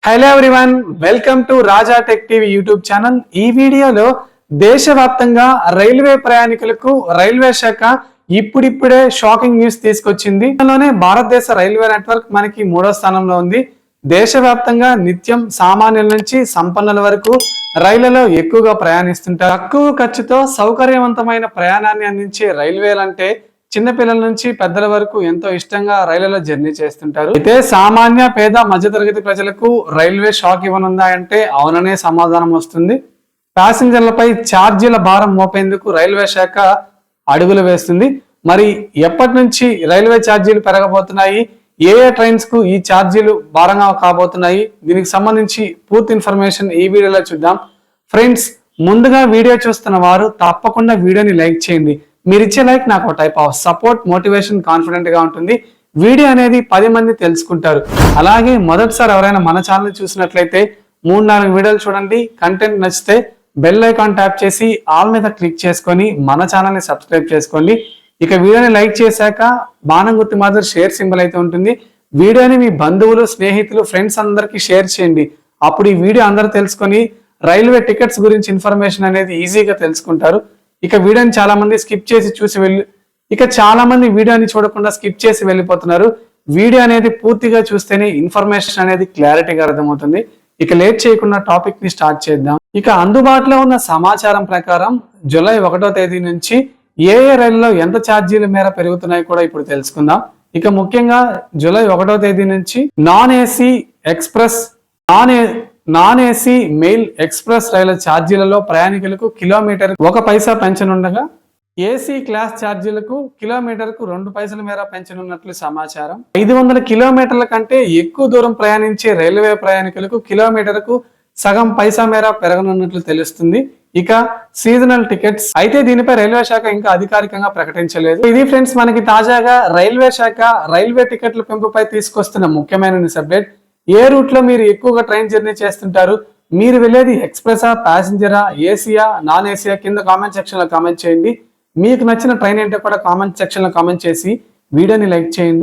Hello everyone, welcome to Raja tech TV YouTube channel. ఈ వీడియోలో దేశవ్యాప్తంగా రైల్వే ప్రయాణికులకు రైల్వే శాఖ ఇప్పుడిప్పుడే షాకింగ్ న్యూస్ తీసుకొచ్చింది. అందులోనే భారతదేశ రైల్వే నెట్వర్క్ మనకి 3వ స్థానంలో ఉంది. దేశవ్యాప్తంగా నిత్యం సామాన్యుల నుంచి సంపన్నుల వరకు రైళ్లలో ఎక్కువగా ప్రయాణిస్తుంటారు. తక్కువ ఖర్చుతో సౌకర్యవంతమైన ప్రయాణాన్ని అందించే రైల్వేలంటే చిన్నపిల్లల నుంచి పెద్దల వరకు ఎంతో ఇష్టంగా రైళ్లలో జర్నీ చేస్తుంటారు. అయితే సామాన్య పేద మధ్యతరగతి ప్రజలకు రైల్వే షాక్ ఇవ్వనుందా అంటే అవుననే సమాధానం వస్తుంది. ప్యాసింజర్లపై ఛార్జీల భారం మోపేందుకు రైల్వే శాఖ అడుగులు వేస్తుంది. మరి ఎప్పటి నుంచి రైల్వే ఛార్జీలు పెరగబోతున్నాయి, ఏ ట్రైన్స్ కు ఈ ఛార్జీలు భారంగా కాబోతున్నాయి, దీనికి సంబంధించి పూర్తి ఇన్ఫర్మేషన్ ఈ వీడియోలో చూద్దాం. ఫ్రెండ్స్, ముందుగా వీడియో చూస్తున్న వారు తప్పకుండా వీడియోని లైక్ చేయండి. మీరు ఇచ్చే లైక్ నాకు type of support, motivation, confident గా ఉంటుంది. వీడియో అనేది 10 మంది తెలుసుకుంటారు. అలాగే మొదటిసారి ఎవరైనా మన ఛానల్ చూసినట్లయితే 3-4 వీడియోలు చూడండి. కంటెంట్ నచ్చితే బెల్ ఐకాన్ ట్యాప్ చేసి ఆల్ మీద క్లిక్ చేసుకొని మన ఛానల్ ని సబ్స్క్రైబ్ చేసుకోండి. ఇక వీడియోని లైక్ చేశాక బాణం గుర్తు మాదిరి షేర్ సింబల్ అయితే ఉంటుంది. వీడియోని మీ బంధువులు, స్నేహితులు, ఫ్రెండ్స్ అందరికీ షేర్ చేయండి. అప్పుడు ఈ వీడియో అందరూ తెలుసుకొని రైల్వే టికెట్స్ గురించి ఇన్ఫర్మేషన్ అనేది ఈజీగా తెలుసుకుంటారు. ఇక వీడియోని చాలా మంది స్కిప్ చేసి చాలా మంది వీడియోని చూడకుండా స్కిప్ చేసి వెళ్ళిపోతున్నారు. వీడియో అనేది పూర్తిగా చూస్తేనే ఇన్ఫర్మేషన్ అనేది క్లారిటీగా అర్థమవుతుంది. ఇక లేట్ చేయకుండా టాపిక్ ని స్టార్ట్ చేద్దాం. ఇక అందుబాటులో ఉన్న సమాచారం ప్రకారం జూలై 1వ తేదీ నుంచి ఏ రైళ్లలో ఎంత ఛార్జీల మేర పెరుగుతున్నాయి కూడా ఇప్పుడు తెలుసుకుందాం. ఇక ముఖ్యంగా జూలై 1వ తేదీ నుంచి నాన్ ఏసీ మెయిల్ ఎక్స్ప్రెస్ రైళ్ల ఛార్జీలలో ప్రయాణికులకు కిలోమీటర్ 1 పైసా పెంచనుండగా ఏసీ క్లాస్ ఛార్జీలకు కిలోమీటర్కు 2 పైసల మేర పెంచనున్నట్లు సమాచారం. 500 కిలోమీటర్ల కంటే ఎక్కువ దూరం ప్రయాణించే రైల్వే ప్రయాణికులకు కిలోమీటర్కు సగం పైసా మేర పెరగనున్నట్లు తెలుస్తుంది. ఇక సీజనల్ టికెట్స్ అయితే దీనిపై రైల్వే శాఖ ఇంకా అధికారికంగా ప్రకటించలేదు. ఇది ఫ్రెండ్స్, మనకి తాజాగా రైల్వే శాఖ రైల్వే టికెట్ల పెంపుపై తీసుకొస్తున్న ముఖ్యమైన న్యూస్ అప్డేట్. ఏ రూట్ లో మీరు ఎక్కువగా ట్రైన్ జర్నీ చేస్తుంటారు? మీరు వెళ్ళేది ఎక్స్ప్రెసా, ప్యాసింజరా, ఏసీయా, నాన్ ఏసీయా? కింద కామెంట్ సెక్షన్ లో కామెంట్ చేయండి. మీకు నచ్చిన ట్రైన్ ఏంటో కూడా కామెంట్ సెక్షన్ లో కామెంట్ చేసి వీడియోని లైక్ చేయండి.